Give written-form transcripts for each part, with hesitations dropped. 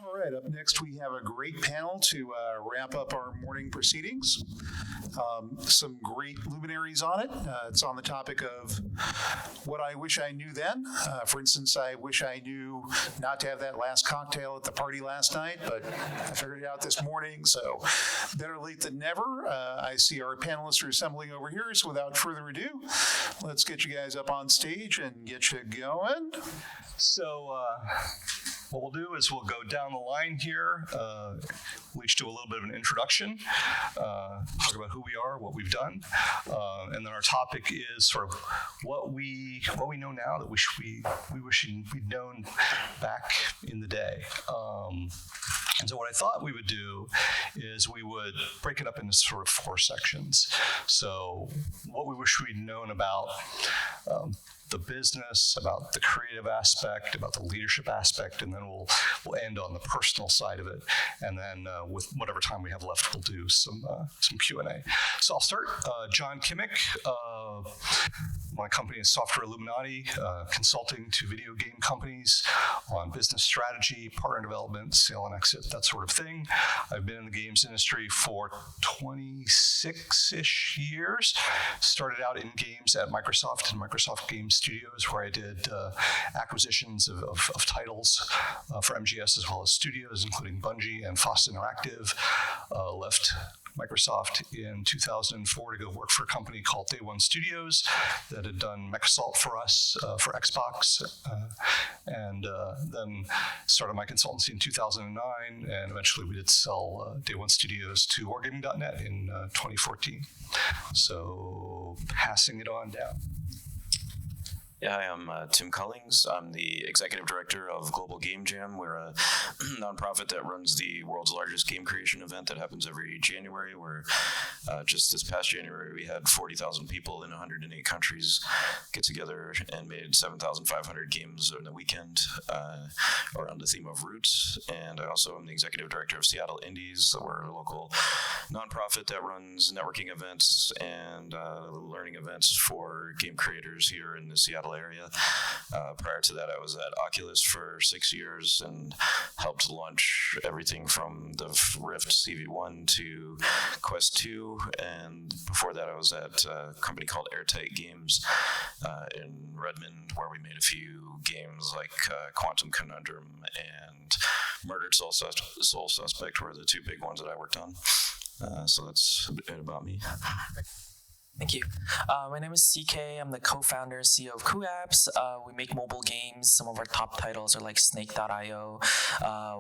All right, up next we have a great panel to wrap up our morning proceedings. Some great luminaries on it. It's on the topic of what I wish I knew then. For instance, I wish I knew not to have that last cocktail at the party last night, but I figured it out this morning, so better late than never. I see our panelists are assembling over here, so without further ado, let's get you guys up on stage and get you going. So what we'll do is we'll go down the line here. We'll each do a little bit of an introduction, talk about who we are, what we've done, and then our topic is sort of what we know now that we wish we'd known back in the day. And so what I thought we would do is we would break it up into sort of 4 sections. So what we wish we'd known about the business, about the creative aspect, about the leadership aspect, and then we'll end on the personal side of it. And then with whatever time we have left, we'll do some Q&A. So I'll start. John Kimmich. My company is Software Illuminati, consulting to video game companies on business strategy, partner development, sale and exit, that sort of thing. I've been in the games industry for 26-ish years. Started out in games at Microsoft and Microsoft Game Studios, where I did acquisitions of titles for MGS as well as studios, including Bungie and Fox Interactive. Left Microsoft in 2004 to go work for a company called Day One Studios that had done MechAssault for us for Xbox, and then started my consultancy in 2009, and eventually we did sell Day One Studios to Wargaming.net in 2014. So passing it on down. Yeah, hi, I'm Tim Cullings. I'm the executive director of Global Game Jam. We're a nonprofit that runs the world's largest game creation event that happens every January, where just this past January we had 40,000 people in 108 countries get together and made 7,500 games in a weekend around the theme of roots. And I also am the executive director of Seattle Indies. We're a local nonprofit that runs networking events and learning events for game creators here in the Seattle area. Prior to that, I was at Oculus for 6 years and helped launch everything from the Rift CV1 to Quest 2. And before that, I was at a company called Airtight Games in Redmond, where we made a few games like Quantum Conundrum and Murdered Soul Suspect were the 2 big ones that I worked on. So that's a bit about me. Thank you. My name is CK. I'm the co-founder and CEO of Kooapps. We make mobile games. Some of our top titles are like Snake.io.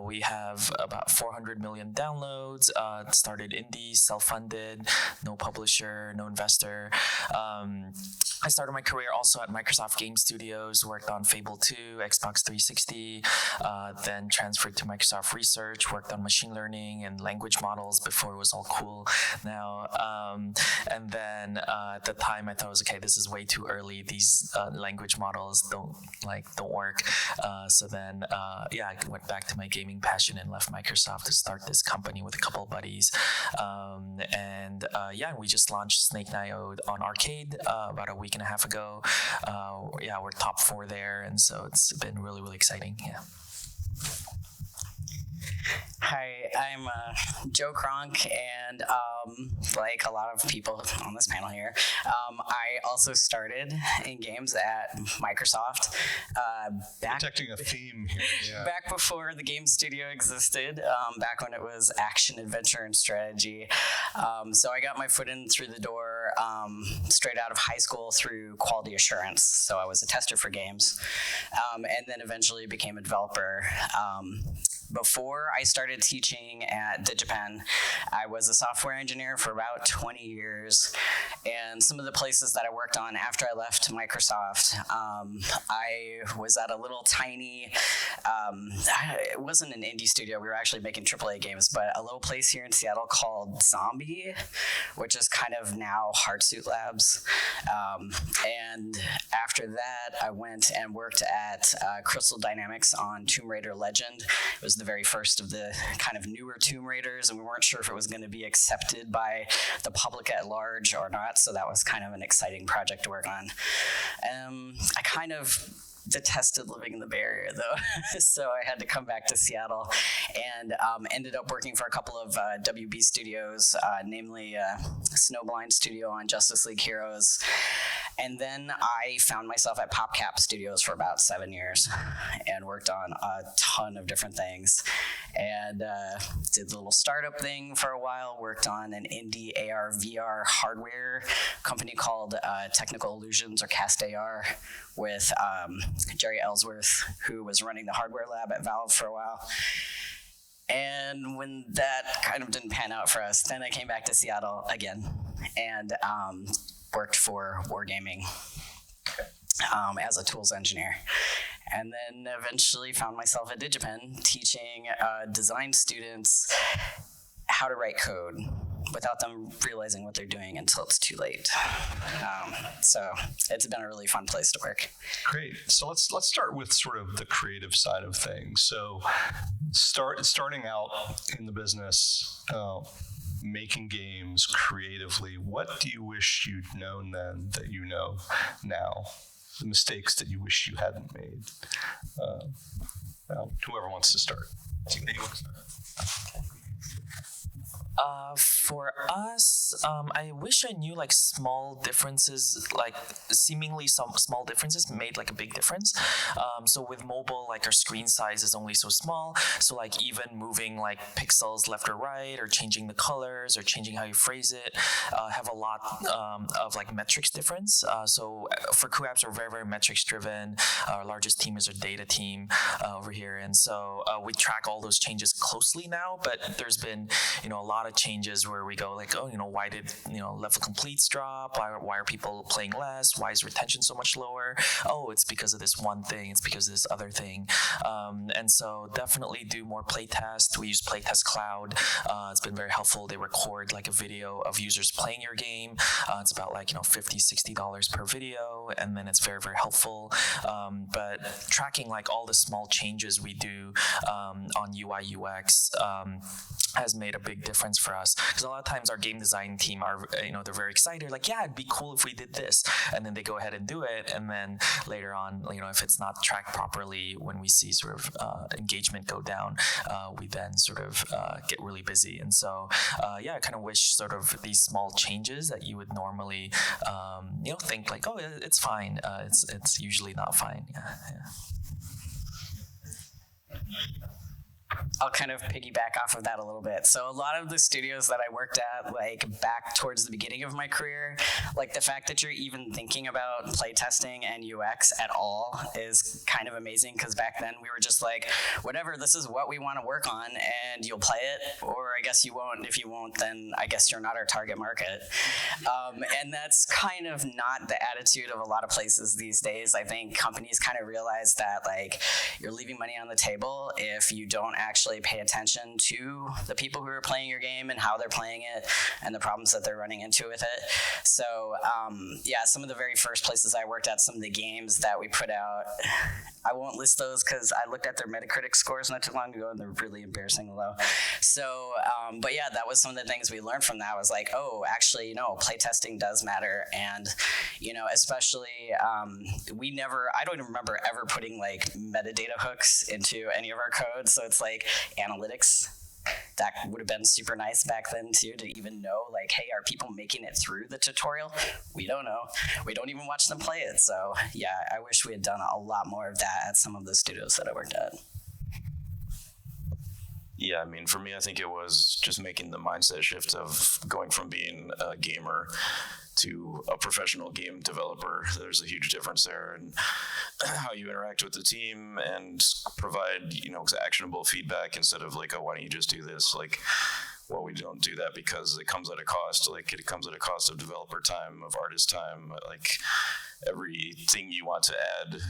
We have about 400 million downloads. Started indie, self-funded, no publisher, no investor. I started my career also at Microsoft Game Studios, worked on Fable 2, Xbox 360, then transferred to Microsoft Research, worked on machine learning and language models before it was all cool now. And then at the time, I thought it was okay. This is way too early. These language models don't work. So then, I went back to my gaming passion and left Microsoft to start this company with a couple of buddies. And we just launched Snake.io on arcade about a week and a half ago. We're top 4 there, and so it's been really, really exciting. Yeah. Hi, I'm Joe Cronk, and like a lot of people on this panel here, I also started in games at Microsoft. Detecting a theme here. Yeah. Back before the game studio existed, back when it was action, adventure, and strategy. So I got my foot in through the door straight out of high school through quality assurance. So I was a tester for games, and then eventually became a developer. Before I started teaching at DigiPen, I was a software engineer for about 20 years. And some of the places that I worked on after I left Microsoft, I was at a little tiny, it wasn't an indie studio, we were actually making AAA games, but a little place here in Seattle called Zombie, which is kind of now Hardsuit Labs. And after that, I went and worked at Crystal Dynamics on Tomb Raider Legend. It was the very first of the kind of newer Tomb Raiders, and we weren't sure if it was going to be accepted by the public at large or not, so that was kind of an exciting project to work on. I kind of detested living in the Bay Area, though. So I had to come back to Seattle and ended up working for a couple of WB studios, namely Snowblind Studio on Justice League Heroes. And then I found myself at PopCap Studios for about 7 years and worked on a ton of different things. And did the little startup thing for a while, worked on an indie AR VR hardware company called Technical Illusions, or Cast AR, with Jerry Ellsworth, who was running the hardware lab at Valve for a while. And when that kind of didn't pan out for us, then I came back to Seattle again and worked for Wargaming as a tools engineer. And then eventually found myself at DigiPen teaching design students how to write code without them realizing what they're doing until it's too late. So it's been a really fun place to work. Great. So let's start with sort of the creative side of things. So starting out in the business, making games creatively, what do you wish you'd known then that you know now? The mistakes that you wish you hadn't made? Whoever wants to start. For us, I wish I knew like small differences, like seemingly some small differences made like a big difference. So with mobile, like our screen size is only so small. So like even moving like pixels left or right, or changing the colors, or changing how you phrase it, have a lot of like metrics difference. So for Kooapps, we're very, very metrics driven. Our largest team is our data team over here. And so we track all those changes closely now, but there's been, a lot of changes where we go like, why did, level completes drop? Why are people playing less? Why is retention so much lower? Oh, it's because of this one thing. It's because of this other thing. And so definitely do more playtest. We use Playtest Cloud. It's been very helpful. They record like a video of users playing your game. It's about like, $50, $60 per video. And then it's very, very helpful. But tracking like all the small changes we do on UI UX has made a big difference for us, because a lot of times our game design team are, they're very excited, like, yeah, it'd be cool if we did this, and then they go ahead and do it, and then later on, if it's not tracked properly, when we see sort of engagement go down, we then sort of get really busy. And so I kind of wish sort of these small changes that you would normally think like, oh, it's fine, it's usually not fine. Yeah. I'll kind of piggyback off of that a little bit. So a lot of the studios that I worked at, like back towards the beginning of my career, like the fact that you're even thinking about playtesting and UX at all is kind of amazing, because back then we were just like, whatever, this is what we want to work on, and you'll play it, or I guess you won't. If you won't, then I guess you're not our target market. And that's kind of not the attitude of a lot of places these days. I think companies kind of realize that like you're leaving money on the table if you don't actually pay attention to the people who are playing your game and how they're playing it and the problems that they're running into with it. So some of the very first places I worked at, some of the games that we put out, I won't list those because I looked at their Metacritic scores not too long ago and they're really embarrassingly low. So, but yeah, that was some of the things we learned from that. Was like, oh, actually, playtesting does matter. And, especially I don't even remember ever putting like metadata hooks into any of our code. So it's like analytics. That would have been super nice back then too, to even know like, hey, are people making it through the tutorial? We don't know. We don't even watch them play it. So yeah, I wish we had done a lot more of that at some of the studios that I worked at. Yeah, I mean, for me, I think it was just making the mindset shift of going from being a gamer to a professional game developer. There's a huge difference there in how you interact with the team and provide, actionable feedback instead of like, oh, why don't you just do this? Like, well, we don't do that because it comes at a cost. Like, it comes at a cost of developer time, of artist time. Like, everything you want to add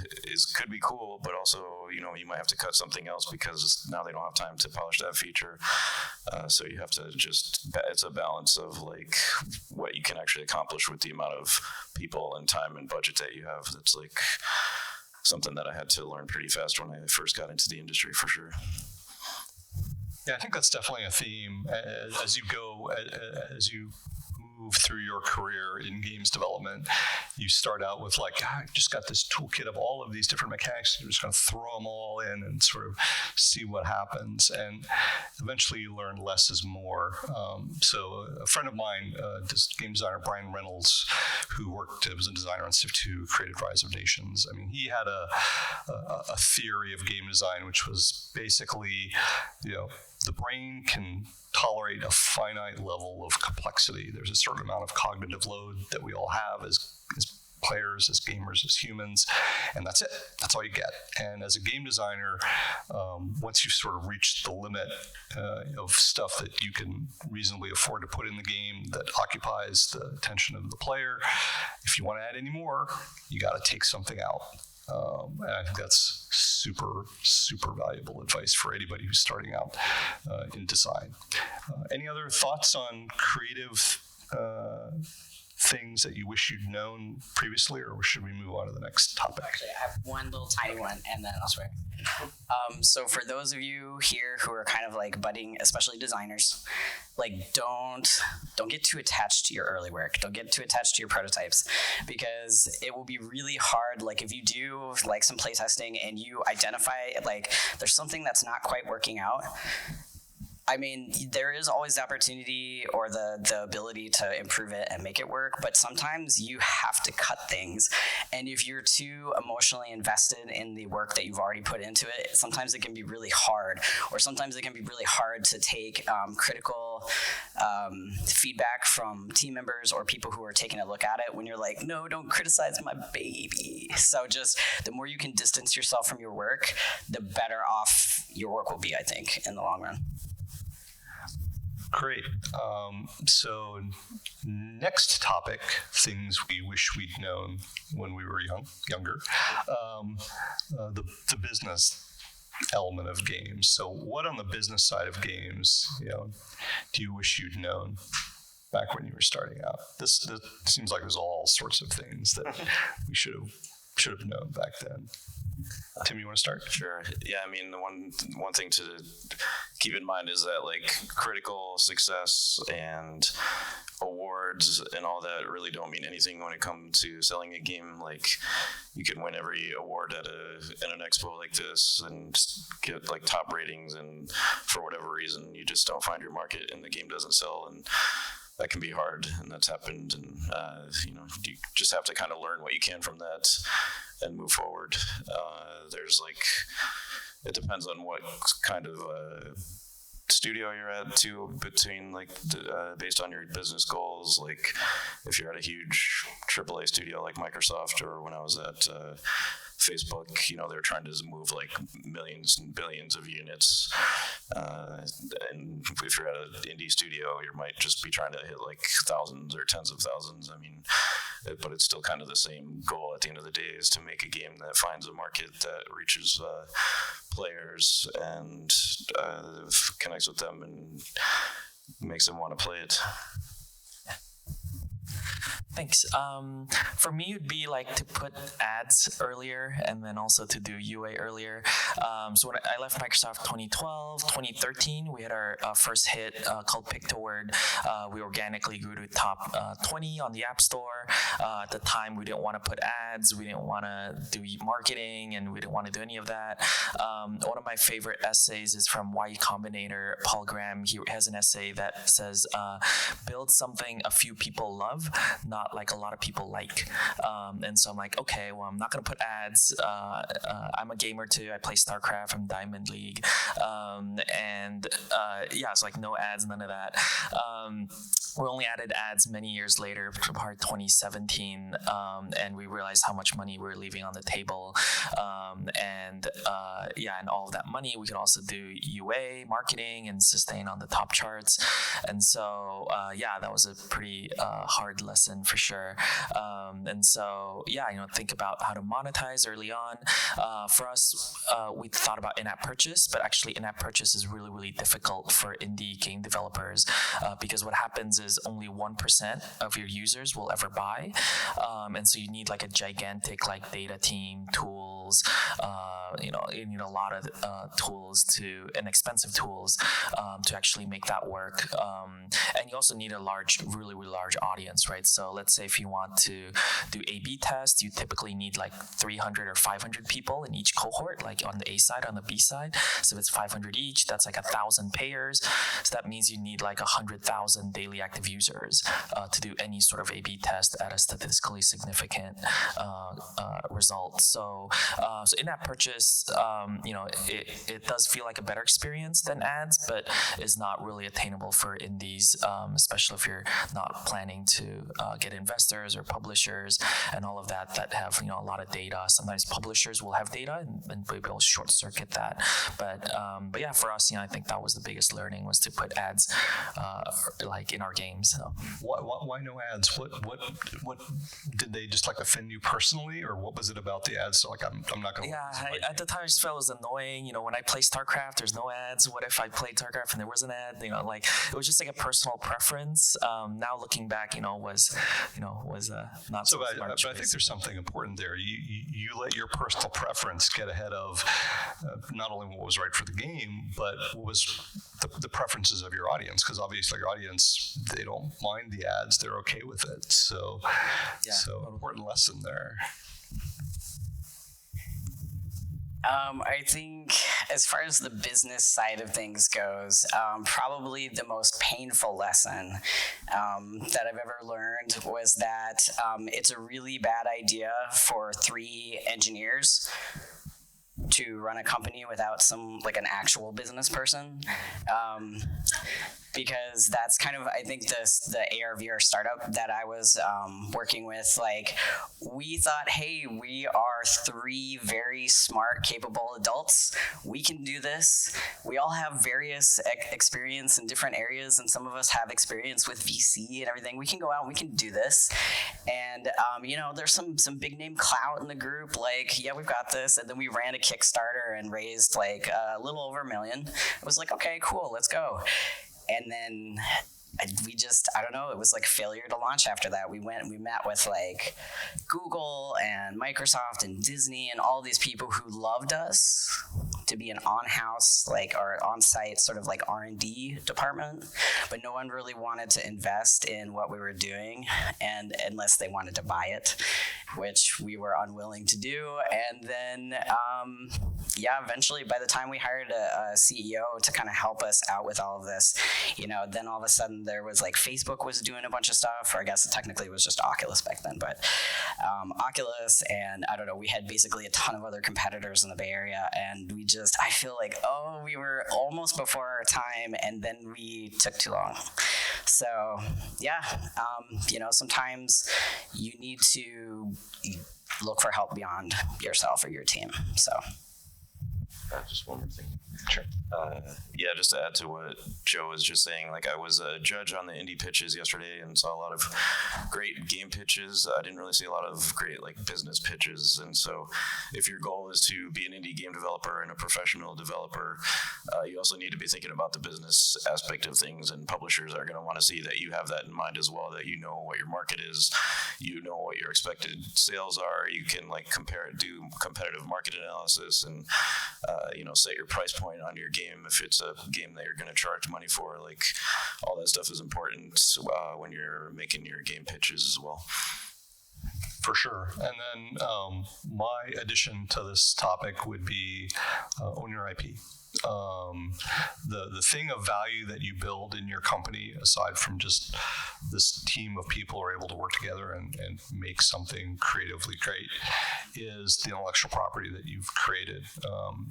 could be cool, but also, you might have to cut something else because now they don't have time to polish that feature. So you have to it's a balance of like what you can actually accomplish with the amount of people and time and budget that you have. That's like something that I had to learn pretty fast when I first got into the industry, for sure. Yeah, I think that's definitely a theme as you move through your career in games development, you start out with like, I just got this toolkit of all of these different mechanics. You're just going to throw them all in and sort of see what happens. And eventually you learn less is more. So a friend of mine, game designer Brian Reynolds, who was a designer on Civ 2, created Rise of Nations. I mean, he had a theory of game design, which was basically, the brain can tolerate a finite level of complexity. There's a certain amount of cognitive load that we all have as players, as gamers, as humans, and that's it. That's all you get. And as a game designer, once you've sort of reached the limit of stuff that you can reasonably afford to put in the game that occupies the attention of the player, if you want to add any more, you got to take something out. And I think that's super, super valuable advice for anybody who's starting out in design. Any other thoughts on creative things that you wish you'd known previously, or should we move on to the next topic? Actually, I have one little tiny one, and then I'll swear. So for those of you here who are kind of like budding, especially designers, like don't get too attached to your early work. Don't get too attached to your prototypes, because it will be really hard. Like if you do like some playtesting and you identify like there's something that's not quite working out, I mean, there is always the opportunity or the ability to improve it and make it work, but sometimes you have to cut things. And if you're too emotionally invested in the work that you've already put into it, sometimes it can be really hard, or sometimes it can be really hard to take critical feedback from team members or people who are taking a look at it when you're like, no, don't criticize my baby. So just the more you can distance yourself from your work, the better off your work will be, I think, in the long run. Great. So next topic, things we wish we'd known when we were younger, the business element of games. So what on the business side of games, do you wish you'd known back when you were starting out? This seems like there's all sorts of things that we should have known back then. Tim, you want to start? Sure. Yeah, I mean, the one thing to keep in mind is that like critical success and awards and all that really don't mean anything when it comes to selling a game. Like you can win every award at an expo like this and get like top ratings, and for whatever reason you just don't find your market and the game doesn't sell, and that can be hard, and that's happened. And you just have to kind of learn what you can from that and move forward. There's like, it depends on what kind of studio you're at too, between like based on your business goals. Like if you're at a huge AAA studio like Microsoft, or when I was at Facebook, they're trying to move like millions and billions of units. And if you're at an indie studio, you might just be trying to hit like thousands or tens of thousands. I mean, but it's still kind of the same goal at the end of the day, is to make a game that finds a market that reaches players and connects with them and makes them want to play it. Thanks. For me, it would be like to put ads earlier, and then also to do UA earlier. So when I left Microsoft 2012, 2013, we had our first hit called Pictoword. We organically grew to top 20 on the App Store. At the time, we didn't want to put ads, we didn't want to do marketing, and we didn't want to do any of that. One of my favorite essays is from Y Combinator, Paul Graham. He has an essay that says, build something a few people love, not like a lot of people like. And so I'm like, okay, well, I'm not going to put ads. I'm a gamer too. I play StarCraft. I'm Diamond League. It's like no ads, none of that. We only added ads many years later, probably 2017, and we realized how much money we were leaving on the table. And all of that money, we could also do UA, marketing, and sustain on the top charts. And so, that was a pretty hard lesson for sure. Think about how to monetize early on. For us, we thought about in-app purchase, but actually in-app purchase is really, really difficult for indie game developers because what happens is only 1% of your users will ever buy. And so you need like a gigantic like data team, tools, you need a lot of tools and expensive tools to actually make that work. And you also need a really large audience, right? So let's say if you want to do A/B tests, you typically need like 300 or 500 people in each cohort, like on the A side, on the B side. So if it's 500 each, that's like 1,000 payers. So that means you need like 100,000 daily active users to do any sort of A/B test at a statistically significant result. So in-app purchase, it does feel like a better experience than ads, but is not really attainable for indies, especially if you're not planning to get investors or publishers and all of that have a lot of data. Sometimes publishers will have data and be able to short circuit that. But yeah, for us, I think that was the biggest learning, was to put ads like in our games. So. Why no ads? What did they just like offend you personally, or what was it about the ads? So like I'm not gonna. Yeah, at the time I just felt it was annoying. When I play StarCraft, there's no ads. What if I played StarCraft and there was an ad? Like it was just like a personal preference. Now looking back, was not so smart. But I think there's something important there. You let your personal preference get ahead of not only what was right for the game, but what was the preferences of your audience, because obviously your audience, they don't mind the ads, they're okay with it. So important lesson there. I think as far as the business side of things goes, probably the most painful lesson that I've ever learned was that it's a really bad idea for 3 engineers to run a company without an actual business person. Because that's kind of, I think, the AR/VR startup that I was working with. Like, we thought, hey, we are 3 very smart, capable adults. We can do this. We all have various experience in different areas, and some of us have experience with VC and everything. We can go out and we can do this. And, there's some big name clout in the group. Like, yeah, we've got this. And then we ran a Kickstarter and raised like a little over $1 million. It was like, okay, cool, let's go. And then I don't know, it was like failure to launch after that. We met with like Google and Microsoft and Disney and all these people who loved us to be an on-house, like, or on-site sort of like R&D department, but no one really wanted to invest in what we were doing, and unless they wanted to buy it, which we were unwilling to do. And then, eventually by the time we hired a CEO to kind of help us out with all of this, then all of a sudden there was like Facebook was doing a bunch of stuff, or I guess technically it was just Oculus back then, but Oculus, and I don't know, we had basically a ton of other competitors in the Bay Area, and I feel like, we were almost before our time, and then we took too long. So sometimes you need to look for help beyond yourself or your team. So just one more thing. Sure. Just to add to what Joe was just saying, like, I was a judge on the indie pitches yesterday and saw a lot of great game pitches. I didn't really see a lot of great business pitches. And so if your goal is to be an indie game developer and a professional developer, you also need to be thinking about the business aspect of things, and publishers are going to want to see that you have that in mind as well, that you know what your market is, you know what your expected sales are, you can do competitive market analysis, and set your price point on your game if it's a game that you're going to charge money for. All that stuff is important when you're making your game pitches as well. For sure. And then my addition to this topic would be own your IP. The thing of value that you build in your company, aside from just this team of people are able to work together and make something creatively great, is the intellectual property that you've created.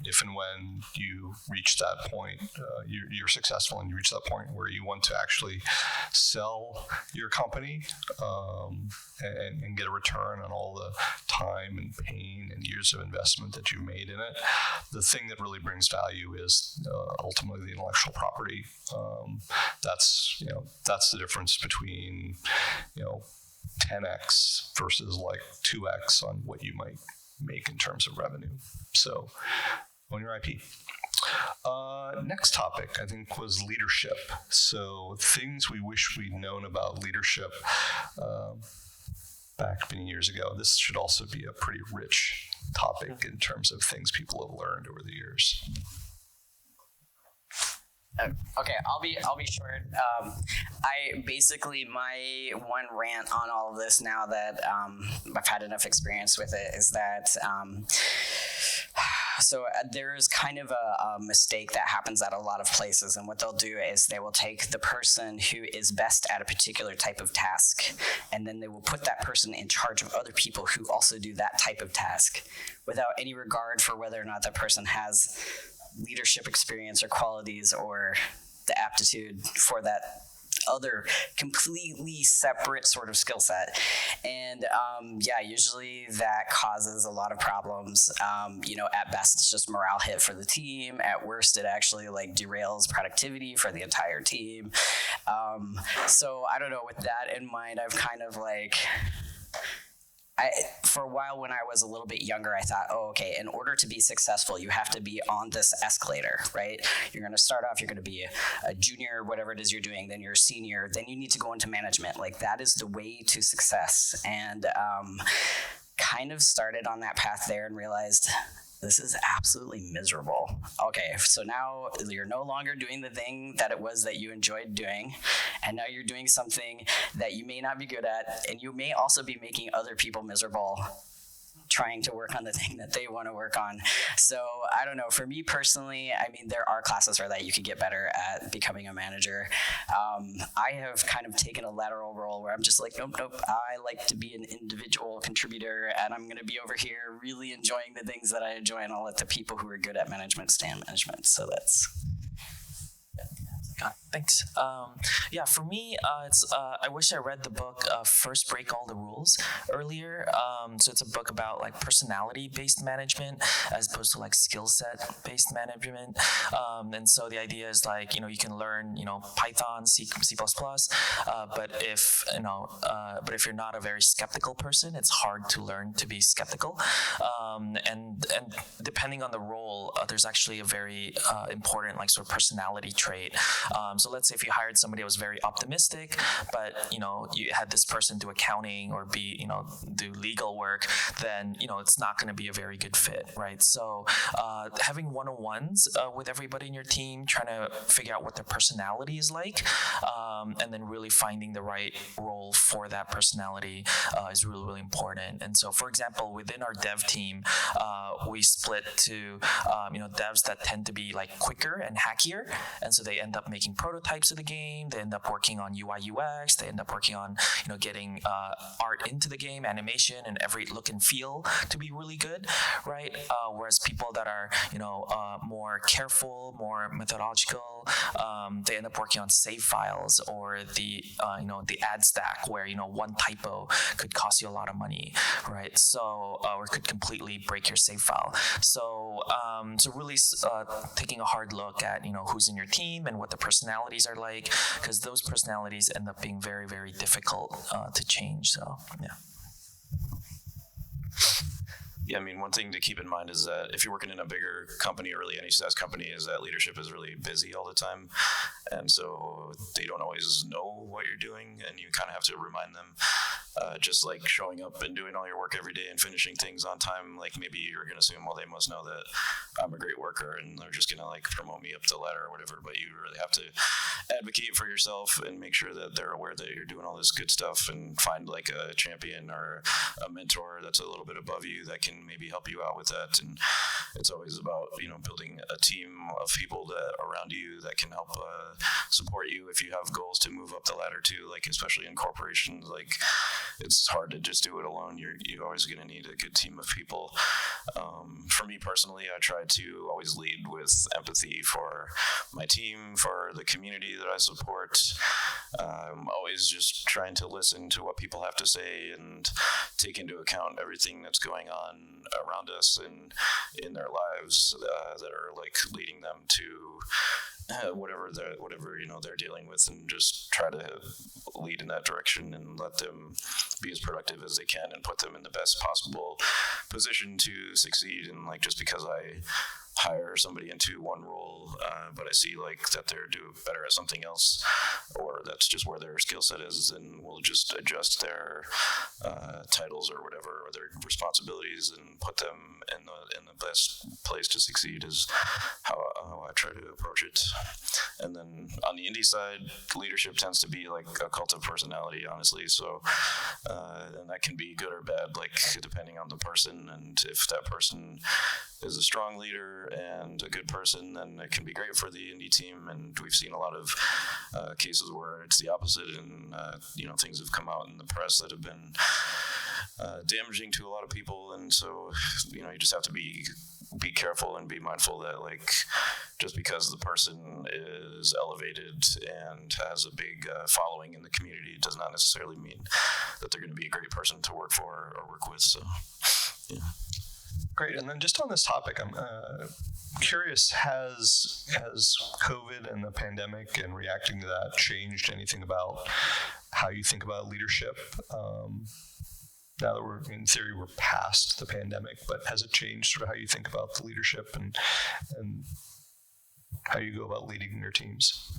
If and when you reach that point, you're successful and you reach that point where you want to actually sell your company and get a return on all the time and pain and years of investment that you've made in it, the thing that really brings value is ultimately the intellectual property. That's the difference between 10x versus 2x on what you might make in terms of revenue. So own your IP. Next topic, I think, was leadership. So things we wish we'd known about leadership. back many years ago. This should also be a pretty rich topic in terms of things people have learned over the years. Okay, I'll be short. I basically, my one rant on all of this now that I've had enough experience with it is that there is kind of a mistake that happens at a lot of places, and what they'll do is they will take the person who is best at a particular type of task, and then they will put that person in charge of other people who also do that type of task without any regard for whether or not that person has leadership experience or qualities or the aptitude for that other completely separate sort of skill set. And usually that causes a lot of problems. At best it's just morale hit for the team. At worst it actually derails productivity for the entire team. So I don't know, with that in mind, I've kind of for a while when I was a little bit younger, I thought, in order to be successful, you have to be on this escalator, right? You're going to start off, you're going to be a junior, whatever it is you're doing, then you're a senior, then you need to go into management. That is the way to success. And kind of started on that path there and realized this is absolutely miserable. Okay, so now you're no longer doing the thing that it was that you enjoyed doing, and now you're doing something that you may not be good at, and you may also be making other people miserable trying to work on the thing that they want to work on. So I don't know, for me personally, there are classes where that you could get better at becoming a manager. I have kind of taken a lateral role where I'm just nope, I like to be an individual contributor, and I'm going to be over here really enjoying the things that I enjoy, and I'll let the people who are good at management stay in management. So that's... Thanks. For me, it's I wish I read the book First Break All the Rules earlier. So it's a book about personality-based management as opposed to skill set-based management. And so the idea is you can learn Python, C++, but if you're not a very skeptical person, it's hard to learn to be skeptical. And depending on the role, there's actually a very important sort of personality trait. So let's say if you hired somebody that was very optimistic, but you had this person do accounting or do legal work, then it's not going to be a very good fit, right? So having one-on-ones with everybody in your team, trying to figure out what their personality is like, and then really finding the right role for that personality is really, really important. And so, for example, within our dev team, we split to devs that tend to be quicker and hackier, and so they end up making prototypes of the game. They end up working on UI UX. They end up working on getting art into the game, animation, and every look and feel to be really good, right? Whereas people that are more careful, more methodological, they end up working on save files or the ad stack where one typo could cost you a lot of money, right? So or could completely break your save file. So really taking a hard look at who's in your team and what the personalities are like, because those personalities end up being very, very difficult to change. So yeah. Yeah, one thing to keep in mind is that if you're working in a bigger company or really any SaaS company, is that leadership is really busy all the time. And so they don't always know what you're doing, and you kind of have to remind them. Just showing up and doing all your work every day and finishing things on time, maybe you're going to assume, well, they must know that I'm a great worker and they're just going to promote me up the ladder or whatever. But you really have to advocate for yourself and make sure that they're aware that you're doing all this good stuff, and find a champion or a mentor that's a little bit above you that can maybe help you out with that. And it's always about building a team of people that around you that can help support you if you have goals to move up the ladder too. Especially in corporations, it's hard to just do it alone. You're always going to need a good team of people. For me personally, I try to always lead with empathy for my team, for the community that I support. I'm always just trying to listen to what people have to say and take into account everything that's going on around us and in their lives that are leading them to whatever they're dealing with, and just try to lead in that direction and let them be as productive as they can and put them in the best possible position to succeed. And just because I hire somebody into one role, but I see that they're doing better at something else, or that's just where their skill set is, then we'll just adjust their titles or whatever, or their responsibilities, and put them in the best place to succeed is how I try to approach it. And then on the indie side, leadership tends to be like a cult of personality, honestly. So, and that can be good or bad, like depending on the person. And if that person is a strong leader and a good person, then it can be great for the indie team. And we've seen a lot of cases where it's the opposite, and things have come out in the press that have been damaging to a lot of people. And so you just have to be careful and be mindful that, like, just because the person is elevated and has a big following in the community does not necessarily mean that they're going to be a great person to work for or work with. So yeah. Great. And then just on this topic, I'm curious, has COVID and the pandemic and reacting to that changed anything about how you think about leadership? Now that we're past the pandemic, but has it changed sort of how you think about the leadership and how you go about leading your teams?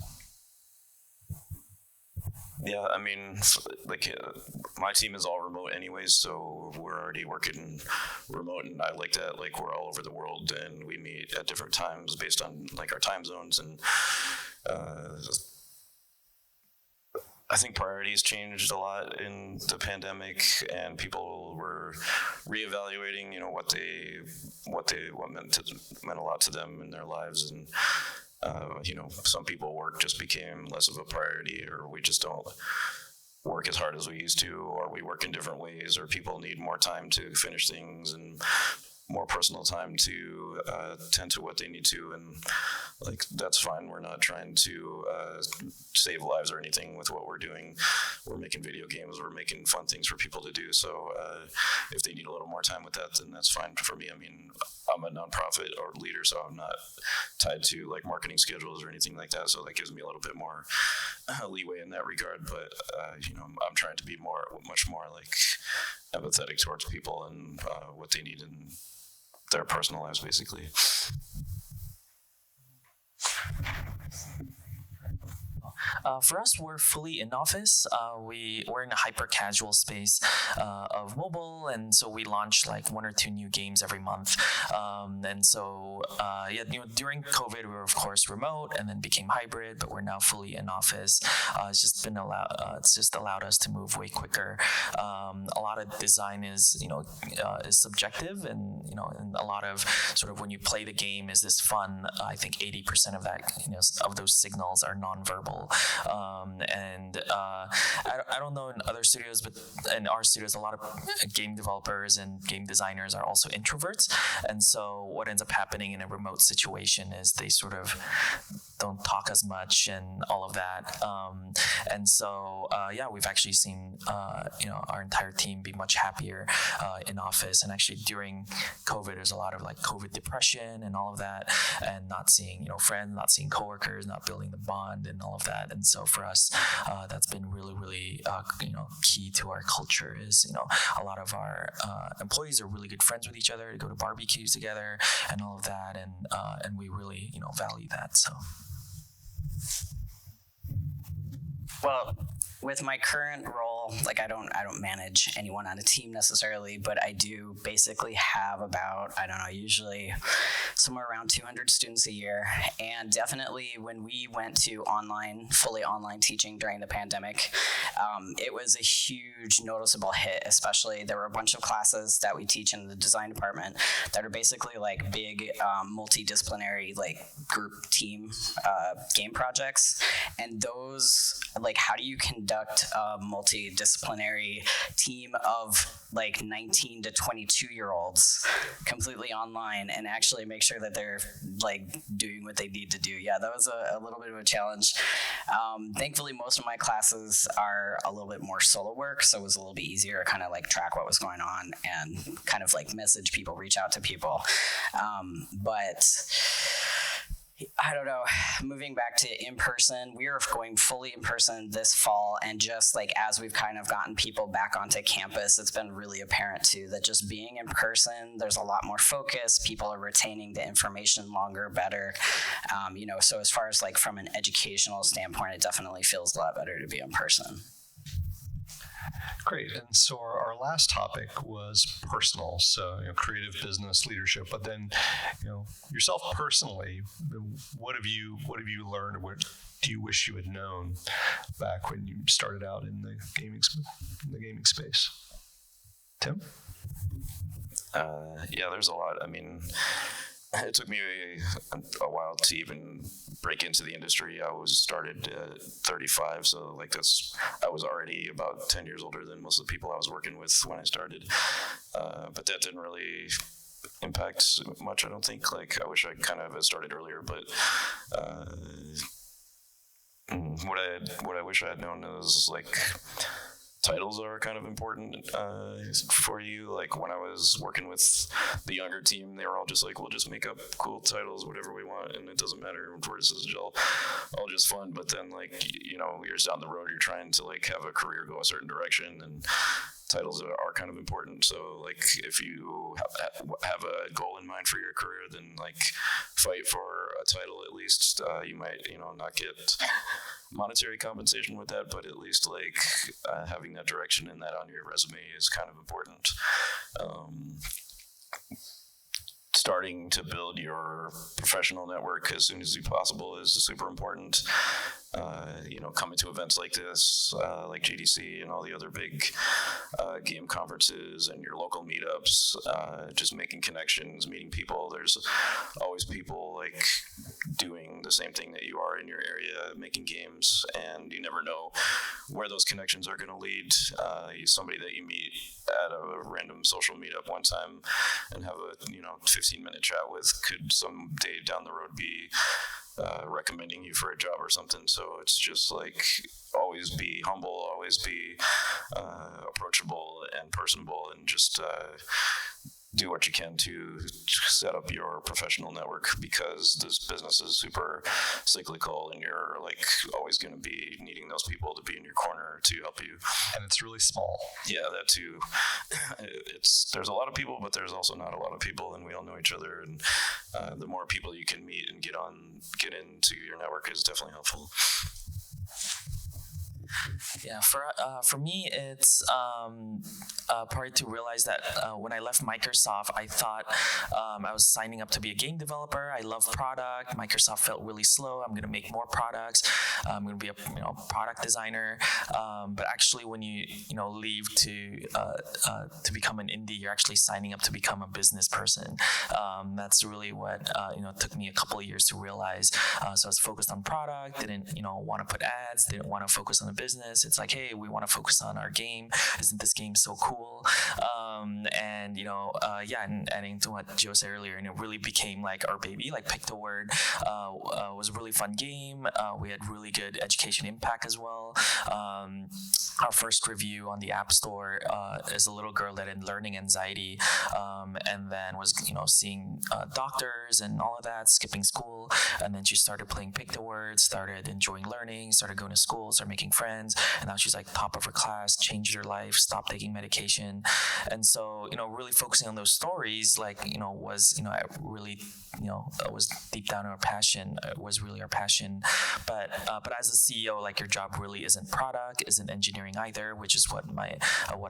Yeah, I mean, my team is all remote anyways, so we're already working remote, and I like that. Like, we're all over the world, and we meet at different times based on like our time zones, and I think priorities changed a lot in the pandemic, and people were reevaluating, what meant a lot to them in their lives, and some people work just became less of a priority, or we just don't work as hard as we used to, or we work in different ways, or people need more time to finish things and more personal time to tend to what they need to, and like, that's fine. We're not trying to save lives or anything with what we're doing. We're making video games, we're making fun things for people to do, so if they need a little more time with that, then that's fine for me. I mean, I'm a nonprofit or leader, so I'm not tied to like marketing schedules or anything like that, so that gives me a little bit more leeway in that regard. But I'm trying to be much more like empathetic towards people and what they need in their personal lives, basically. For us, we're fully in office. We're in a hyper casual space of mobile, and so we launch like 1 or 2 new games every month. And so during COVID, we were of course remote, and then became hybrid, but we're now fully in office. It's just allowed us to move way quicker. A lot of design is subjective, and and a lot of sort of when you play the game, is this fun? I think 80% of that of those signals are nonverbal. I don't know in other studios, but in our studios, a lot of game developers and game designers are also introverts. And so what ends up happening in a remote situation is they sort of don't talk as much and all of that. We've actually seen, our entire team be much happier in office. And actually during COVID, there's a lot of like COVID depression and all of that, and not seeing, friends, not seeing coworkers, not building the bond and all of that. And so for us, that's been really, really, key to our culture is, a lot of our employees are really good friends with each other, to go to barbecues together and all of that. And we really, value that. So. Well, with my current role, like I don't manage anyone on a team necessarily, but I do basically have about, usually somewhere around 200 students a year. And definitely when we went to fully online teaching during the pandemic, it was a huge noticeable hit. Especially there were a bunch of classes that we teach in the design department that are basically like big multidisciplinary like group team game projects. And those, like, how do you conduct a multidisciplinary team of like 19 to 22-year-olds completely online and actually make sure that they're like doing what they need to do? Yeah, that was a little bit of a challenge. Thankfully, most of my classes are a little bit more solo work, so it was a little bit easier to kind of like track what was going on and kind of like message people, reach out to people. But I don't know, moving back to in-person, we are going fully in-person this fall, and just like as we've kind of gotten people back onto campus, it's been really apparent too that just being in person, there's a lot more focus, people are retaining the information longer, better, so as far as like from an educational standpoint, it definitely feels a lot better to be in person. Great. And so our last topic was personal. So, creative business leadership, but then, yourself personally, what have you learned? What do you wish you had known back when you started out in the gaming space? Tim? Yeah, there's a lot. I mean, it took me a while to even break into the industry. I was started at 35, so I was already about 10 years older than most of the people I was working with when I started. But that didn't really impact much, I don't think. I wish I kind of had started earlier, but what I wish I had known is titles are kind of important for you. When I was working with the younger team, they were all just we'll just make up cool titles, whatever we want, and it doesn't matter. This is all just fun. But then, years down the road, you're trying to have a career go a certain direction, and titles are kind of important. So if you have a goal in mind for your career, then fight for a title at least. You might not get monetary compensation with that, but at least having that direction and that on your resume is kind of important. Starting to build your professional network as soon as possible is super important. Coming to events like this, like GDC and all the other big game conferences and your local meetups, just making connections, meeting people. There's always people doing the same thing that you are in your area, making games, and you never know where those connections are going to lead. Somebody that you meet at a random social meetup one time and have a 15-minute chat with could someday down the road be recommending you for a job or something. So it's just always be humble, always be approachable and personable, and just do what you can to set up your professional network, because this business is super cyclical and you're always going to be needing those people to be in your corner to help you. And it's really small. Yeah, that too. There's a lot of people, but there's also not a lot of people, and we all know each other. And the more people you can meet and get into your network is definitely helpful. Yeah, for me, it's probably to realize that when I left Microsoft, I thought I was signing up to be a game developer. I love product. Microsoft felt really slow. I'm going to make more products. I'm going to be a product designer. But actually, when you leave to become an indie, you're actually signing up to become a business person. That's really what took me a couple of years to realize. So I was focused on product. Didn't want to put ads. Didn't want to focus on the business. It's hey, we want to focus on our game. Isn't this game so cool? And adding to what Joe said earlier, and it really became our baby. Pick the Word was a really fun game. We had really good education impact as well. Our first review on the App Store is a little girl that had learning anxiety, and then was seeing doctors and all of that, skipping school, and then she started playing Pick the Word, started enjoying learning, started going to school, started making friends, and now she's top of her class, changed her life, stopped taking medication. And so really focusing on those stories was I really was deep down our passion. It was really our passion. But as a CEO, your job really isn't product, isn't engineering either, which is what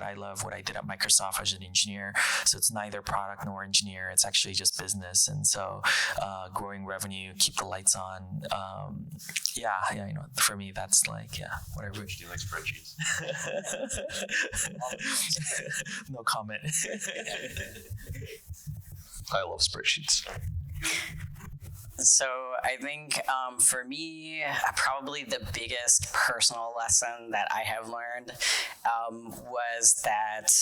I love, what I did at Microsoft as an engineer. So it's neither product nor engineer. It's actually just business. And so growing revenue, keep the lights on. For me, that's whatever. Do you like spreadsheets? No comment. I love spreadsheets. So I think for me, probably the biggest personal lesson that I have learned was that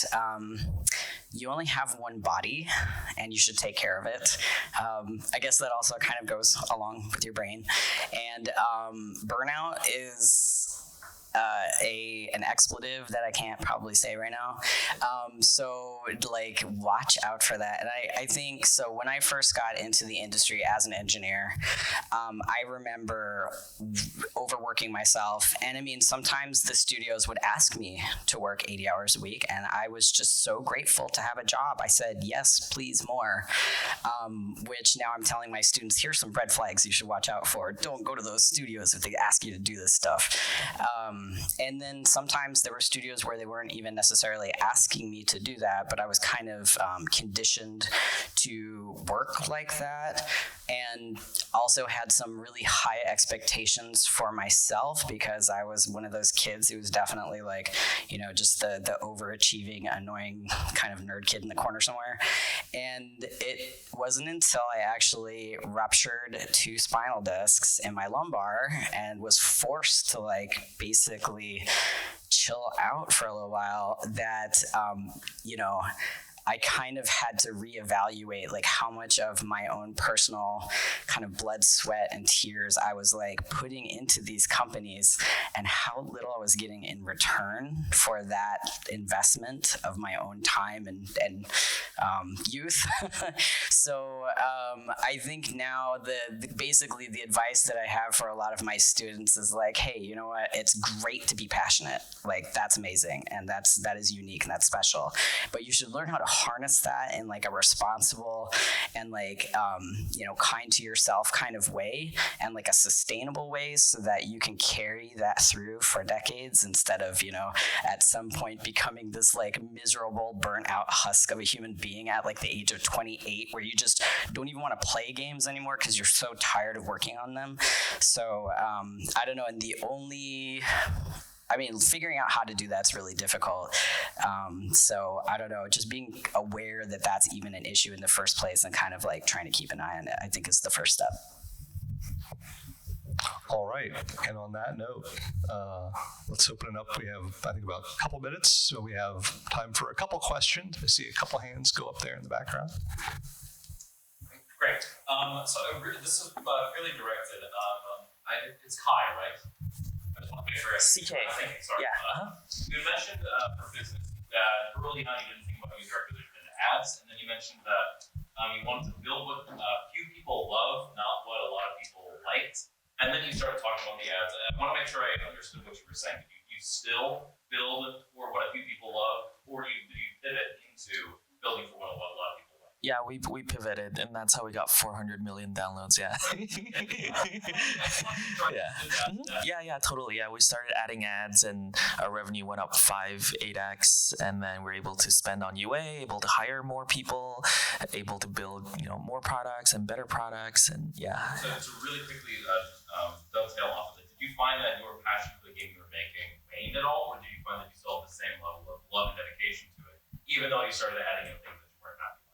you only have one body and you should take care of it. I guess that also kind of goes along with your brain. And burnout is an expletive that I can't probably say right now. So watch out for that. And I think so when I first got into the industry as an engineer, I remember overworking myself. And I mean, sometimes the studios would ask me to work 80 hours a week, and I was just so grateful to have a job. I said, yes, please, more, which now I'm telling my students, here's some red flags you should watch out for. Don't go to those studios if they ask you to do this stuff. And then sometimes there were studios where they weren't even necessarily asking me to do that, but I was kind of conditioned to work like that, and also had some really high expectations for myself because I was one of those kids who was definitely like, just the overachieving, annoying kind of nerd kid in the corner somewhere. And it wasn't until I actually ruptured 2 spinal discs in my lumbar and was forced to basically chill out for a little while that, I kind of had to reevaluate how much of my own personal kind of blood, sweat, and tears I was putting into these companies and how little I was getting in return for that investment of my own time and youth. So I think now basically the advice that I have for a lot of my students is hey, you know what? It's great to be passionate. That's amazing, and that is unique and that's special. But you should learn how to harness that in a responsible and kind to yourself kind of way, and a sustainable way, so that you can carry that through for decades instead of at some point becoming this miserable burnt out husk of a human being at the age of 28 where you just don't even want to play games anymore because you're so tired of working on them. So I don't know, and figuring out how to do that's really difficult. So I don't know, just being aware that that's even an issue in the first place and kind of trying to keep an eye on it, I think is the first step. All right, and on that note, let's open it up. We have, I think, about a couple minutes, so we have time for a couple questions. I see a couple hands go up there in the background. Great. So this is really directed. It's Kai, right? I just want to make sure. CK. Sorry. Yeah. You mentioned for business that early on you didn't think about user acquisition and ads, and then you mentioned that you wanted to build what few people love, not what a lot of people liked. And then you started talking about the ads. I want to make sure I understood what you were saying. Did you still build for what a few people love, or did you pivot into building for what a lot of people love? Yeah, we pivoted, and that's how we got 400 million downloads. Yeah. Yeah, totally. Yeah, we started adding ads, and our revenue went up 8x, and then we're able to spend on UA, able to hire more people, able to build more products and better products, and yeah. So to really quickly dovetail off of it, did you find that your passion for the game you were making waned at all, or did you find that you still have the same level of love and dedication to it, even though you started adding in things that you weren't happy with?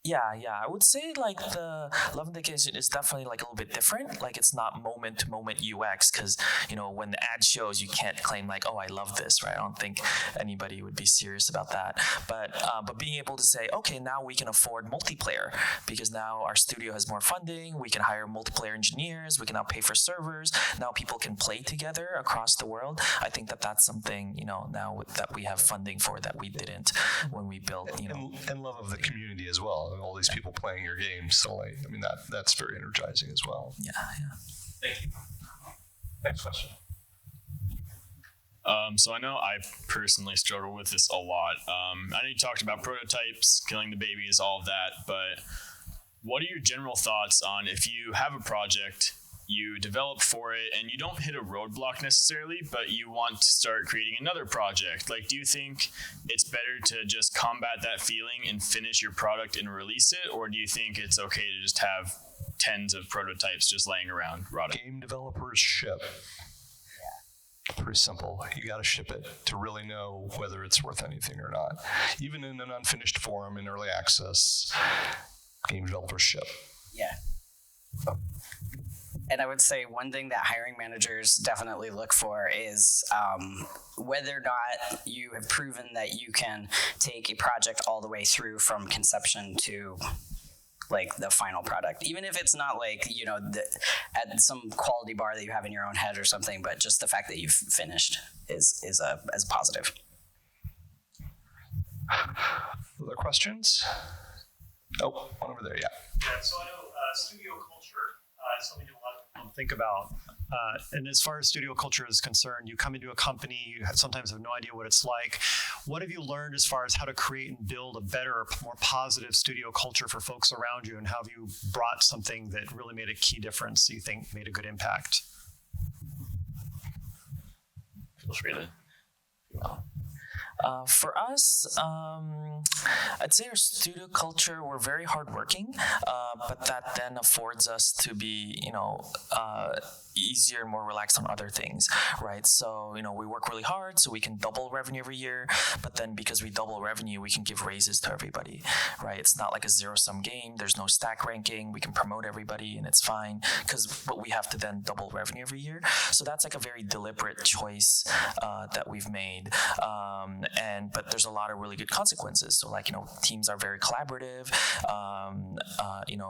Yeah. I would say the love and dedication is definitely a little bit different. It's not moment to moment UX, because when the ad shows, you can't claim oh, I love this, right? I don't think anybody would be serious about that. But being able to say, okay, now we can afford multiplayer because now our studio has more funding. We can hire multiplayer engineers. We can now pay for servers. Now people can play together across the world. I think that's something now that we have funding for that we didn't when we built and love of the community as well. All these people playing your games, so that's very energizing as well. Yeah. Thank you. Next question. So I know I personally struggle with this a lot. I know you talked about prototypes, killing the babies, all of that, but what are your general thoughts on if you have a project, you develop for it, and you don't hit a roadblock necessarily, but you want to start creating another project? Do you think it's better to just combat that feeling and finish your product and release it, or do you think it's okay to just have tens of prototypes just laying around rotting? Game developers ship. Pretty simple. You got to ship it to really know whether it's worth anything or not. Even in an unfinished form in early access, game developers ship. Yeah. And I would say one thing that hiring managers definitely look for is whether or not you have proven that you can take a project all the way through from conception to the final product, even if it's not at some quality bar that you have in your own head or something, but just the fact that you've finished is a positive. Other questions? Oh, one over there, yeah. Yeah, so I know studio culture is something that a lot of people don't think about. And as far as studio culture is concerned, you come into a company, you sometimes have no idea what it's like. What have you learned as far as how to create and build a better, more positive studio culture for folks around you? And how have you brought something that really made a key difference, you think made a good impact? feel free to. For us, I'd say our studio culture, we're very hardworking, but that then affords us to be, easier and more relaxed on other things, right? So, we work really hard so we can double revenue every year, but then because we double revenue, we can give raises to everybody, right? It's not like a zero-sum game. There's no stack ranking. We can promote everybody and it's fine but we have to then double revenue every year. So that's like a very deliberate choice that we've made. But there's a lot of really good consequences. So teams are very collaborative.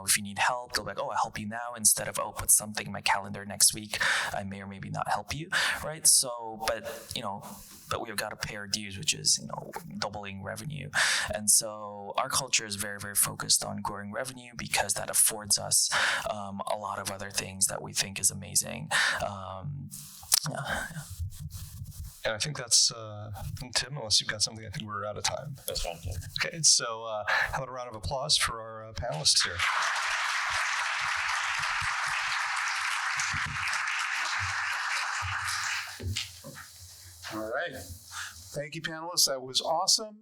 If you need help, they'll be like, oh, I'll help you now, instead of, oh, put something in my calendar next week. I may or maybe not help you, right? So, but we've got to pay our dues, which is, doubling revenue. And so our culture is very, very focused on growing revenue because that affords us a lot of other things that we think is amazing. And I think that's, Tim, unless you've got something, I think we're out of time. That's fine. Yeah. Okay, so how about a round of applause for our panelists here? All right. Thank you, panelists. That was awesome.